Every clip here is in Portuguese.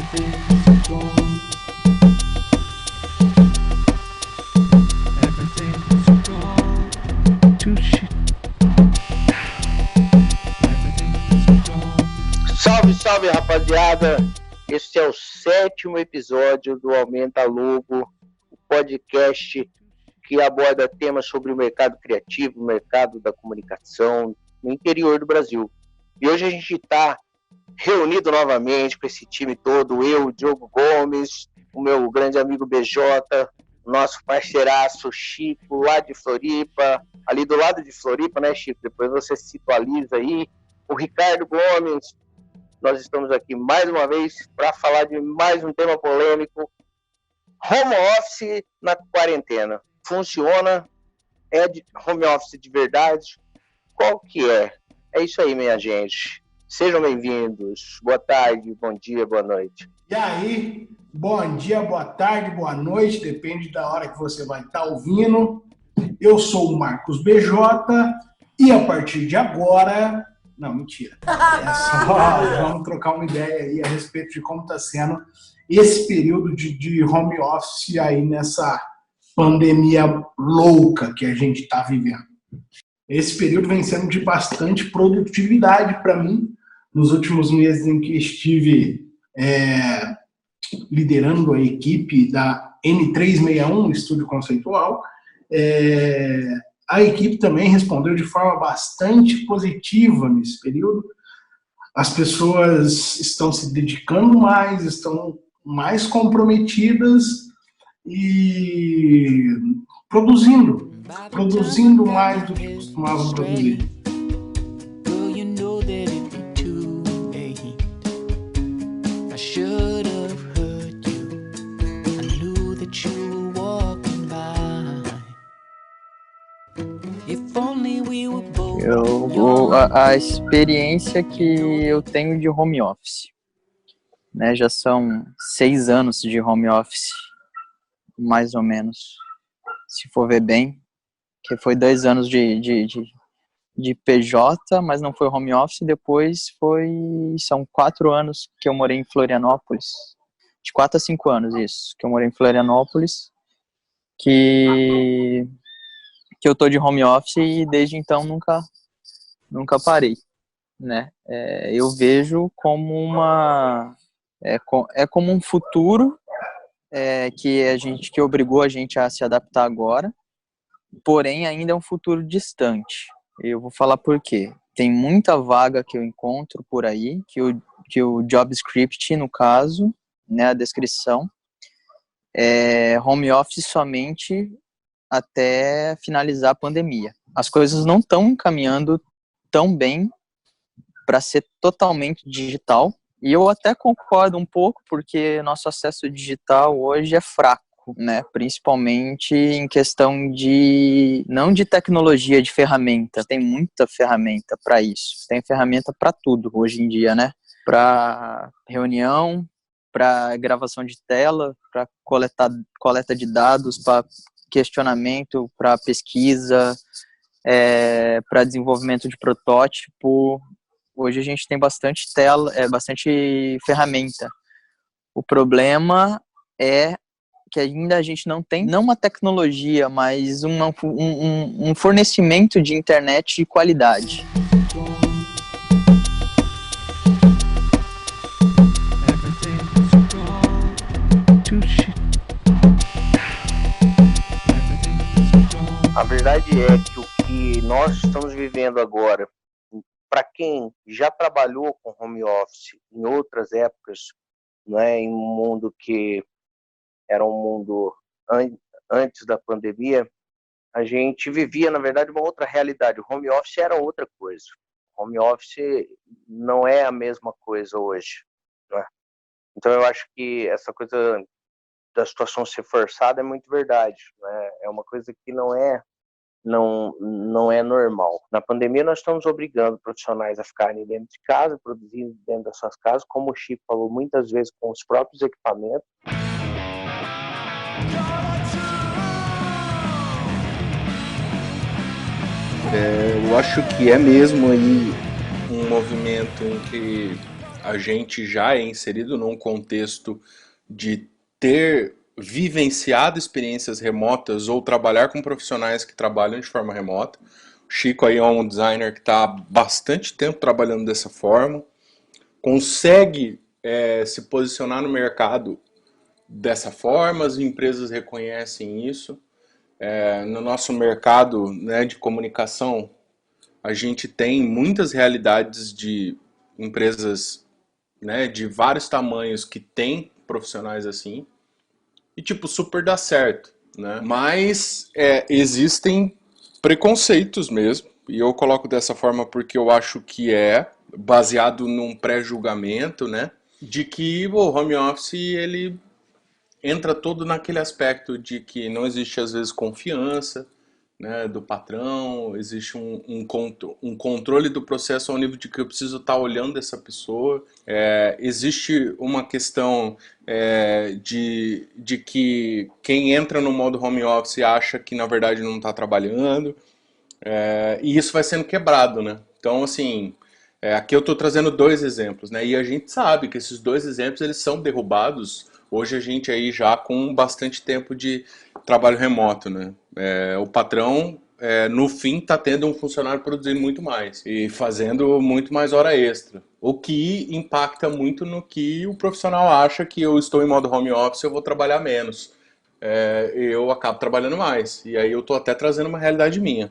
Everything's gone Everything's gone to shit. Everything's gone. Salve, salve, rapaziada! Esse é o 7º episódio do Aumenta Logo, o podcast que aborda temas sobre o mercado criativo, o mercado da comunicação no interior do Brasil. E hoje a gente está reunido novamente com esse time todo, eu, Diogo Gomes, o meu grande amigo BJ, nosso parceiraço Chico, lá de Floripa, ali do lado de Floripa, né, Chico? Depois você se atualiza aí. O Ricardo Gomes. Nós estamos aqui mais uma vez para falar de mais um tema polêmico. Home office na quarentena. Funciona? É de home office de verdade? Qual que é? É isso aí, minha gente. Sejam bem-vindos. Boa tarde, bom dia, boa noite. E aí, bom dia, boa tarde, boa noite, depende da hora que você vai estar ouvindo. Eu sou o Marcos BJ e a partir de agora... Não, mentira. É só vamos trocar uma ideia aí a respeito de como está sendo esse período de home office aí nessa pandemia louca que a gente está vivendo. Esse período vem sendo de bastante produtividade para mim. Nos últimos meses em que estive liderando a equipe da N361, Estúdio Conceitual, a equipe também respondeu de forma bastante positiva nesse período. As pessoas estão se dedicando mais, estão mais comprometidas e produzindo mais do que costumavam produzir. A experiência que eu tenho de home office, né, já são 6 anos de home office, mais ou menos, se for ver bem, que foi 2 anos de PJ, mas não foi home office, depois são 4 anos que eu morei em Florianópolis, de 4 a 5 anos isso, que eu morei em Florianópolis, que eu tô de home office e desde então nunca parei, né? Eu vejo como como um futuro que obrigou a gente a se adaptar agora, porém ainda é um futuro distante. Eu vou falar por quê. Tem muita vaga que eu encontro por aí, que o job script, no caso, né, a descrição, é home office somente até finalizar a pandemia. As coisas não estão caminhando tão bem para ser totalmente digital, e eu até concordo um pouco, porque nosso acesso digital hoje é fraco, né? Principalmente em questão não de tecnologia, de ferramenta. Tem muita ferramenta para isso, tem ferramenta para tudo hoje em dia, né? Para reunião, para gravação de tela, para coleta de dados, para questionamento, para pesquisa, para desenvolvimento de protótipo. Hoje a gente tem bastante bastante ferramenta. O problema é que ainda a gente não tem, não uma tecnologia, mas um fornecimento de internet de qualidade. A verdade é que o que nós estamos vivendo agora, para quem já trabalhou com home office em outras épocas, né, em um mundo que era um mundo antes da pandemia, a gente vivia, na verdade, uma outra realidade. O home office era outra coisa. O home office não é a mesma coisa hoje, né? Então eu acho que essa coisa da situação ser forçada é muito verdade, né? É uma coisa que não é normal. Na pandemia nós estamos obrigando profissionais a ficarem dentro de casa, produzindo dentro das suas casas, como o Chico falou, muitas vezes com os próprios equipamentos. Eu acho que é mesmo aí um movimento em que a gente já é inserido num contexto de ter vivenciado experiências remotas ou trabalhar com profissionais que trabalham de forma remota. O Chico aí é um designer que está há bastante tempo trabalhando dessa forma, consegue se posicionar no mercado dessa forma, as empresas reconhecem isso. No nosso mercado, né, de comunicação, a gente tem muitas realidades de empresas, né, de vários tamanhos que têm profissionais assim e tipo super dá certo, né? Mas existem preconceitos mesmo, e eu coloco dessa forma porque eu acho que é baseado num pré-julgamento, né, de que o home office ele entra todo naquele aspecto de que não existe às vezes confiança, né, do patrão, existe um controle do processo ao nível de que eu preciso estar olhando essa pessoa, existe uma questão de que quem entra no modo home office acha que na verdade não está trabalhando, e isso vai sendo quebrado, né? Então, assim, aqui eu estou trazendo dois exemplos, né? E a gente sabe que esses dois exemplos eles são derrubados. Hoje a gente aí já com bastante tempo de trabalho remoto, né? O patrão, no fim, está tendo um funcionário produzindo muito mais e fazendo muito mais hora extra. O que impacta muito no que o profissional acha que eu estou em modo home office, eu vou trabalhar menos. Eu acabo trabalhando mais. E aí eu estou até trazendo uma realidade minha.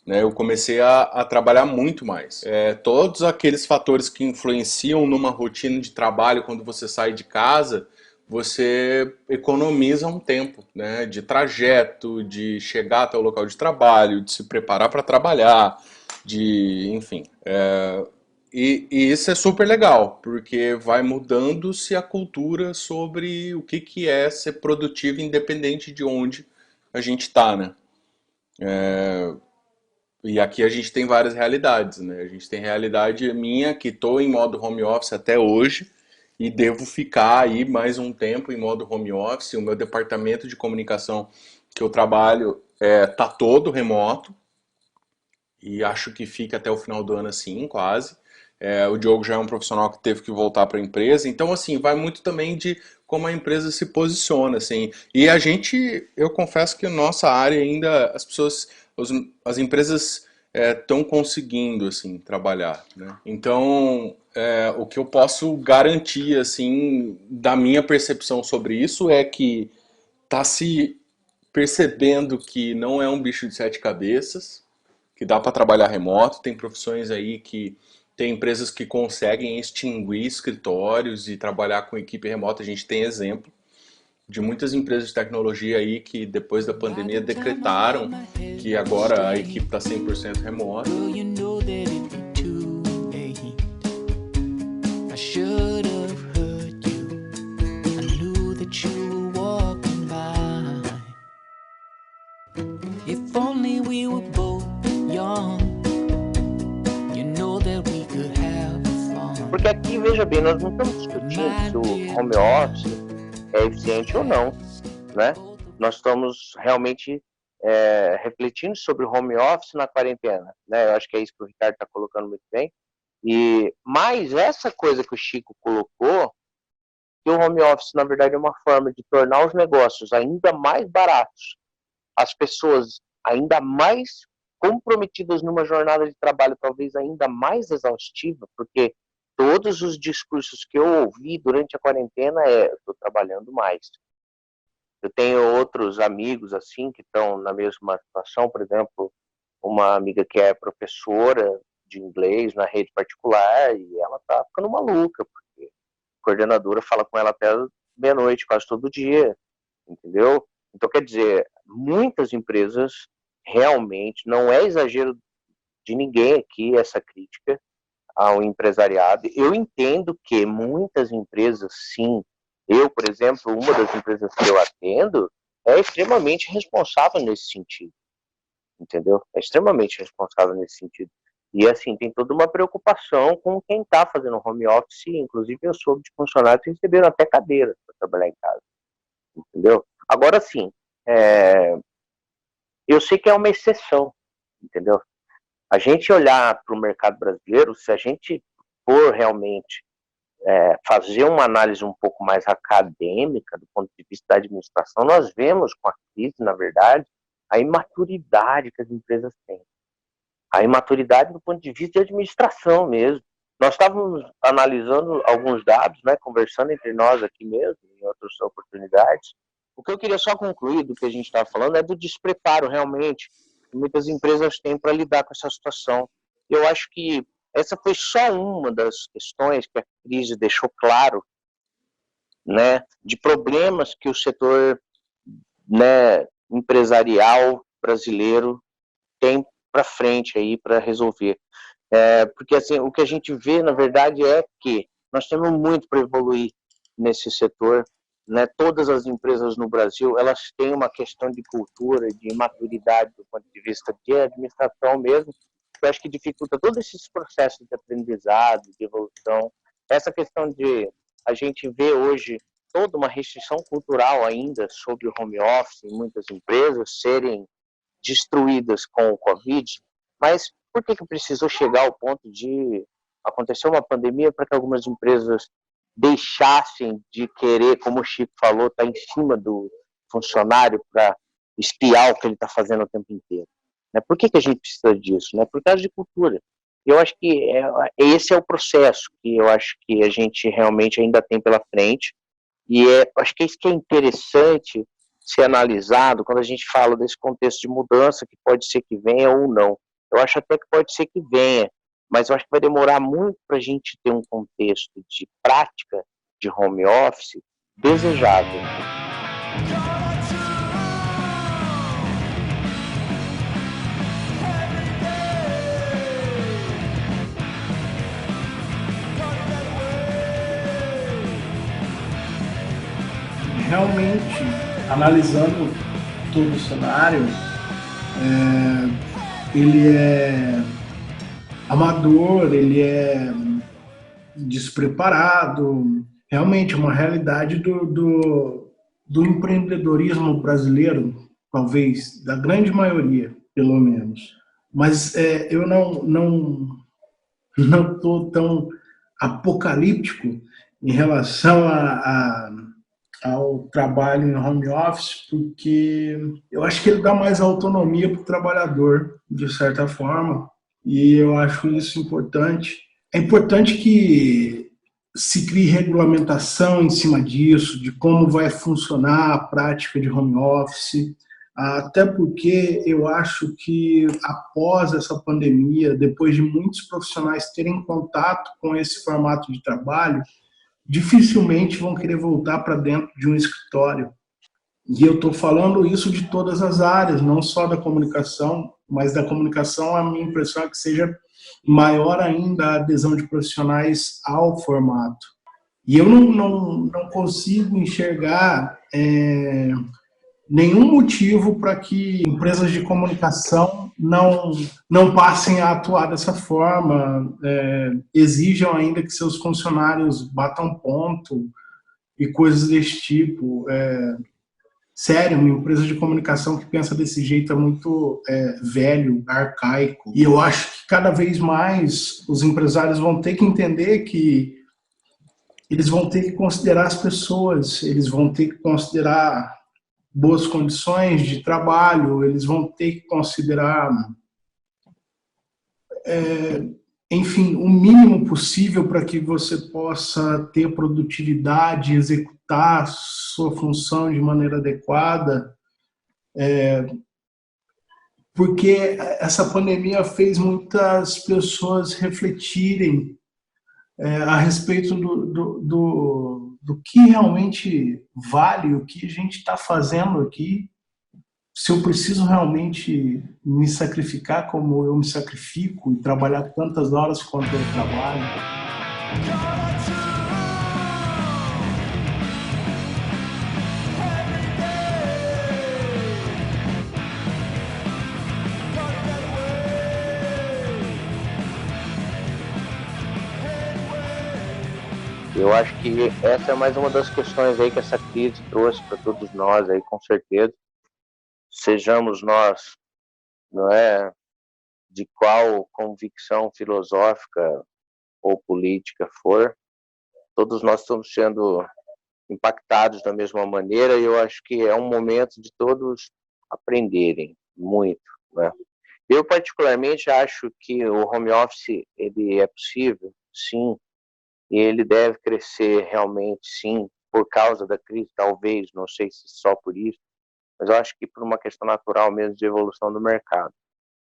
Né, eu comecei a trabalhar muito mais. Todos aqueles fatores que influenciam numa rotina de trabalho quando você sai de casa, você economiza um tempo, né, de trajeto, de chegar até o local de trabalho, de se preparar para trabalhar, enfim. E isso é super legal, porque vai mudando-se a cultura sobre o que é ser produtivo independente de onde a gente está, né? E aqui a gente tem várias realidades, né? A gente tem realidade minha, que estou em modo home office até hoje e devo ficar aí mais um tempo em modo home office. O meu departamento de comunicação que eu trabalho tá todo remoto e acho que fica até o final do ano assim, quase. O Diogo já é um profissional que teve que voltar para a empresa, então assim, vai muito também de como a empresa se posiciona, assim. E a gente, eu confesso que a nossa área ainda, as pessoas, as empresas estão conseguindo, assim, trabalhar, né? Então, o que eu posso garantir, assim, da minha percepção sobre isso é que tá se percebendo que não é um bicho de sete cabeças, que dá para trabalhar remoto, tem profissões aí que tem empresas que conseguem extinguir escritórios e trabalhar com equipe remota. A gente tem exemplo de muitas empresas de tecnologia aí que depois da pandemia decretaram que agora a equipe está 100% remota. If only we were both young, you know that we could have fun. Porque aqui, veja bem, nós não estamos discutindo se o home office é eficiente ou não, né? Nós estamos realmente refletindo sobre o home office na quarentena, né? Eu acho que é isso que o Ricardo está colocando muito bem. Mas essa coisa que o Chico colocou, que o home office, na verdade, é uma forma de tornar os negócios ainda mais baratos, as pessoas ainda mais comprometidas numa jornada de trabalho talvez ainda mais exaustiva, porque todos os discursos que eu ouvi durante a quarentena eu estou trabalhando mais. Eu tenho outros amigos assim que estão na mesma situação, por exemplo, uma amiga que é professora de inglês na rede particular e ela está ficando maluca, porque a coordenadora fala com ela até meia-noite, quase todo dia, entendeu? Então, quer dizer, muitas empresas realmente, não é exagero de ninguém aqui essa crítica ao empresariado. Eu entendo que muitas empresas, sim, eu, por exemplo, uma das empresas que eu atendo, é extremamente responsável nesse sentido, entendeu? É extremamente responsável nesse sentido. E, assim, tem toda uma preocupação com quem está fazendo home office, inclusive eu soube de funcionários que receberam até cadeira para trabalhar em casa, entendeu? Agora, sim, eu sei que é uma exceção, entendeu? A gente olhar para o mercado brasileiro, se a gente for realmente fazer uma análise um pouco mais acadêmica do ponto de vista da administração, nós vemos com a crise, na verdade, a imaturidade que as empresas têm. A imaturidade do ponto de vista de administração mesmo. Nós estávamos analisando alguns dados, né, conversando entre nós aqui mesmo, em outras oportunidades. O que eu queria só concluir do que a gente estava falando é do despreparo, realmente, que muitas empresas têm para lidar com essa situação. Eu acho que essa foi só uma das questões que a crise deixou claro, né, de problemas que o setor, né, empresarial brasileiro tem para frente aí para resolver. Porque assim, o que a gente vê, na verdade, é que nós temos muito para evoluir nesse setor, né? Todas as empresas no Brasil, elas têm uma questão de cultura, de maturidade do ponto de vista de administração mesmo, que eu acho que dificulta todos esses processos de aprendizado, de evolução. Essa questão de a gente vê hoje toda uma restrição cultural ainda sobre o home office em muitas empresas serem destruídas com o Covid, mas por que precisou chegar ao ponto de acontecer uma pandemia para que algumas empresas deixassem de querer, como o Chico falou, estar em cima do funcionário para espiar o que ele está fazendo o tempo inteiro? Né? Por que a gente precisa disso? Né? Por causa de cultura. Eu acho que esse é o processo que eu acho que a gente realmente ainda tem pela frente, e acho que é isso que é interessante ser analisado quando a gente fala desse contexto de mudança, que pode ser que venha ou não. Eu acho até que pode ser que venha, mas eu acho que vai demorar muito para a gente ter um contexto de prática de home office desejável. Realmente, analisando todo o cenário, ele é amador, ele é despreparado. Realmente, uma realidade do empreendedorismo brasileiro, talvez, da grande maioria, pelo menos. Mas eu não estou tão apocalíptico em relação ao trabalho em home office, porque eu acho que ele dá mais autonomia para o trabalhador, de certa forma, e eu acho isso importante. É importante que se crie regulamentação em cima disso, de como vai funcionar a prática de home office, até porque eu acho que após essa pandemia, depois de muitos profissionais terem contato com esse formato de trabalho, dificilmente vão querer voltar para dentro de um escritório. E eu estou falando isso de todas as áreas, não só da comunicação, mas da comunicação a minha impressão é que seja maior ainda a adesão de profissionais ao formato. E eu não consigo enxergar nenhum motivo para que empresas de comunicação não passem a atuar dessa forma, exijam ainda que seus funcionários batam ponto e coisas desse tipo. Sério, uma empresa de comunicação que pensa desse jeito é muito velho, arcaico. E eu acho que cada vez mais os empresários vão ter que entender que eles vão ter que considerar as pessoas, eles vão ter que considerar boas condições de trabalho, eles vão ter que considerar, enfim, o mínimo possível para que você possa ter produtividade, executar sua função de maneira adequada, porque essa pandemia fez muitas pessoas refletirem a respeito do que realmente vale, o que a gente está fazendo aqui, se eu preciso realmente me sacrificar como eu me sacrifico e trabalhar tantas horas quanto eu trabalho. Eu acho que essa é mais uma das questões aí que essa crise trouxe para todos nós aí, com certeza. Sejamos nós, não é, de qual convicção filosófica ou política for, todos nós estamos sendo impactados da mesma maneira, e eu acho que é um momento de todos aprenderem muito, né? Eu particularmente acho que o home office ele é possível, sim, e ele deve crescer realmente, sim, por causa da crise, talvez, não sei se só por isso, mas eu acho que por uma questão natural mesmo de evolução do mercado.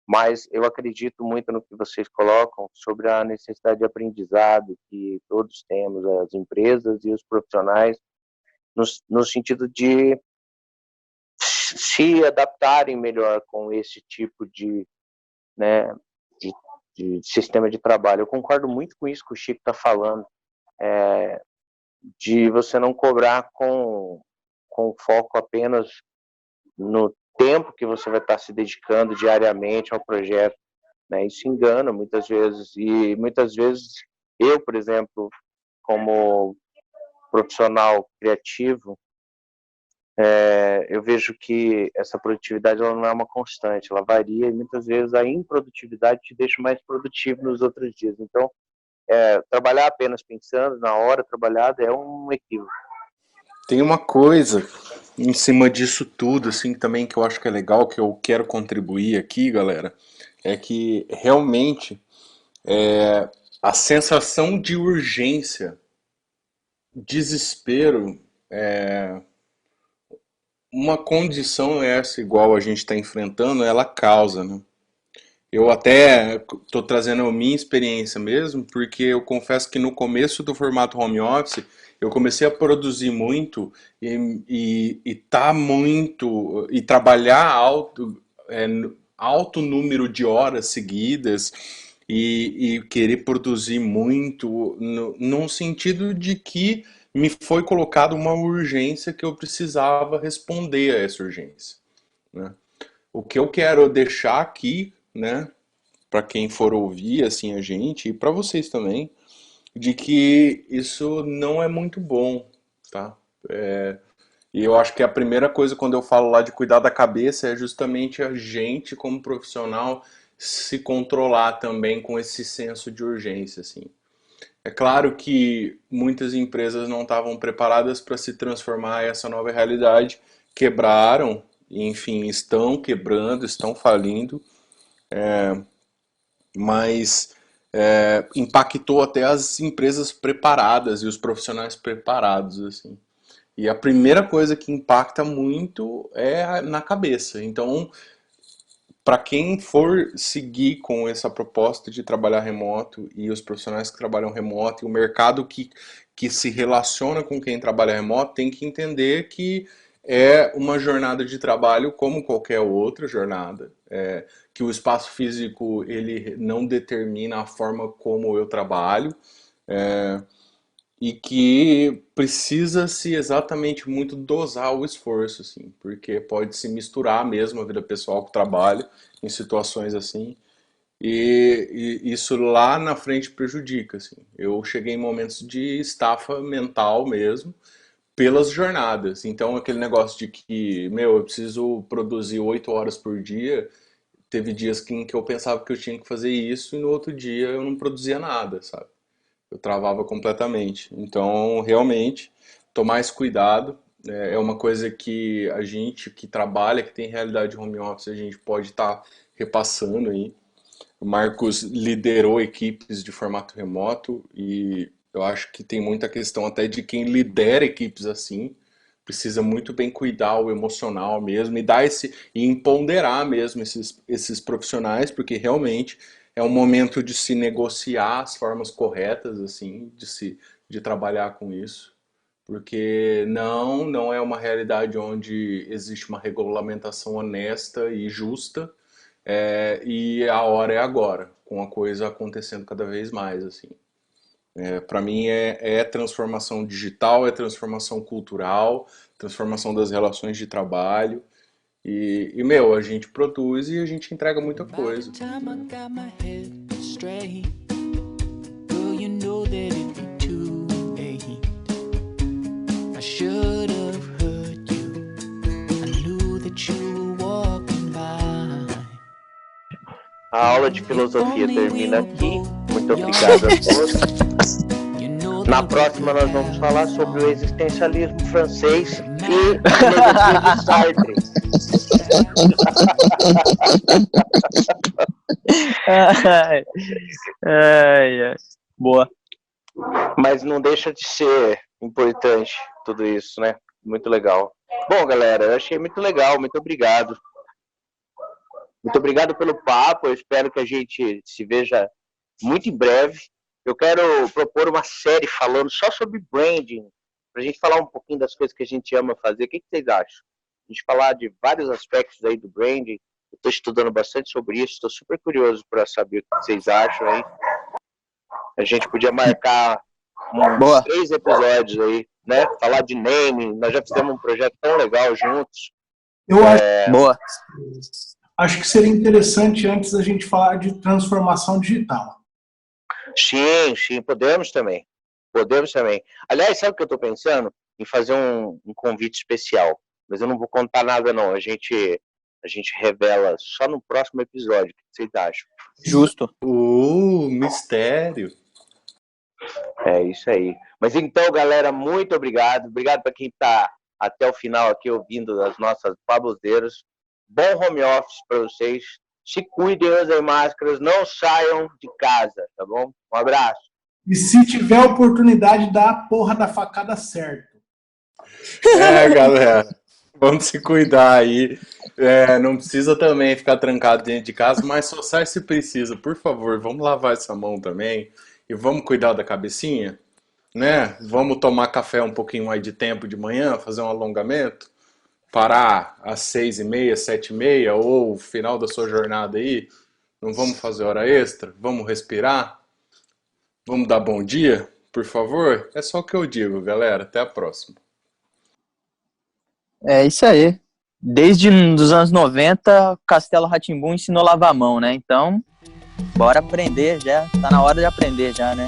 Mas eu acredito muito no que vocês colocam sobre a necessidade de aprendizado que todos temos, as empresas e os profissionais, no sentido de se adaptarem melhor com esse tipo de, né, de sistema de trabalho. Eu concordo muito com isso que o Chico está falando, de você não cobrar com foco apenas no tempo que você vai estar se dedicando diariamente ao projeto, né? Isso engana muitas vezes, e muitas vezes eu, por exemplo, como profissional criativo, eu vejo que essa produtividade ela não é uma constante, ela varia, e muitas vezes a improdutividade te deixa mais produtivo nos outros dias. Então, trabalhar apenas pensando na hora trabalhada é um equívoco. Tem uma coisa em cima disso tudo, assim, também que eu acho que é legal, que eu quero contribuir aqui, galera, é que realmente a sensação de urgência, desespero, uma condição essa igual a gente está enfrentando, ela causa, né? Eu até estou trazendo a minha experiência mesmo, porque eu confesso que no começo do formato home office, eu comecei a produzir muito e trabalhar alto número de horas seguidas e querer produzir muito, num sentido de que me foi colocado uma urgência que eu precisava responder a essa urgência, né? O que eu quero deixar aqui, né, para quem for ouvir assim a gente e para vocês também, de que isso não é muito bom, tá? E eu acho que a primeira coisa quando eu falo lá de cuidar da cabeça é justamente a gente como profissional se controlar também com esse senso de urgência, assim. É claro que muitas empresas não estavam preparadas para se transformar em essa nova realidade, quebraram, enfim, estão quebrando, estão falindo, mas impactou até as empresas preparadas e os profissionais preparados, assim. E a primeira coisa que impacta muito é na cabeça. Então, para quem for seguir com essa proposta de trabalhar remoto e os profissionais que trabalham remoto e o mercado que se relaciona com quem trabalha remoto, tem que entender que é uma jornada de trabalho como qualquer outra jornada. Que o espaço físico ele não determina a forma como eu trabalho. E que precisa-se exatamente muito dosar o esforço, assim, porque pode se misturar mesmo a vida pessoal com o trabalho em situações assim, e isso lá na frente prejudica, assim. Eu cheguei em momentos de estafa mental mesmo, pelas jornadas. Então aquele negócio de que, meu, eu preciso produzir 8 horas por dia, teve dias em que eu pensava que eu tinha que fazer isso e no outro dia eu não produzia nada, sabe? Eu travava completamente. Então, realmente, tomar esse cuidado é uma coisa que a gente que trabalha, que tem realidade de home office, a gente pode estar repassando aí. O Marcos liderou equipes de formato remoto e eu acho que tem muita questão até de quem lidera equipes assim. Precisa muito bem cuidar o emocional mesmo e dar e empoderar mesmo esses profissionais, porque realmente é um momento de se negociar as formas corretas assim, de trabalhar com isso, porque não é uma realidade onde existe uma regulamentação honesta e justa, e a hora é agora, com a coisa acontecendo cada vez mais assim. Para mim é transformação digital, é transformação cultural, transformação das relações de trabalho. Meu, a gente produz e a gente entrega muita coisa. A aula de filosofia termina aqui. Muito obrigado a todos. Na próxima nós vamos falar sobre o existencialismo francês e a filosofia de Sartre. Boa. Mas não deixa de ser importante tudo isso, né? Muito legal. Bom, galera, eu achei muito legal. Muito obrigado. Muito obrigado pelo papo. Eu espero que a gente se veja muito em breve. Eu quero propor uma série falando só sobre branding, para a gente falar um pouquinho das coisas que a gente ama fazer. O que vocês acham? A gente falar de vários aspectos aí do branding. Eu estou estudando bastante sobre isso, estou super curioso para saber o que vocês acham aí. A gente podia marcar uns 3 episódios aí, né? Falar de naming, nós já fizemos um projeto tão legal juntos. Eu acho que seria interessante antes a gente falar de transformação digital. Sim, podemos também. Aliás, sabe o que eu estou pensando? Em fazer um convite especial. Mas eu não vou contar nada, não. A gente revela só no próximo episódio. O que vocês acham? Justo. Mistério. É isso aí. Mas então, galera, muito obrigado. Obrigado para quem está até o final aqui ouvindo as nossas baboseiras. Bom home office para vocês. Se cuidem, usem máscaras, não saiam de casa, tá bom? Um abraço. E se tiver oportunidade, dá a porra da facada certo. Galera, vamos se cuidar aí. Não precisa também ficar trancado dentro de casa, mas só sai se precisa. Por favor, vamos lavar essa mão também e vamos cuidar da cabecinha, né? Vamos tomar café um pouquinho mais de tempo de manhã, fazer um alongamento. Parar às 6h30, 7h30 ou final da sua jornada aí, não vamos fazer hora extra? Vamos respirar? Vamos dar bom dia, por favor? É só o que eu digo, galera. Até a próxima. É isso aí. Desde os anos 90, Castelo Rá-Tim-Bum ensinou a lavar a mão, né? Então, bora aprender já. Tá na hora de aprender já, né?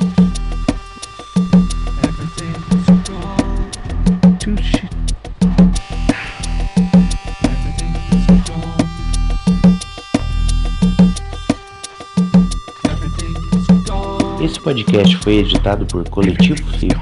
Esse podcast foi editado por Coletivo Flip.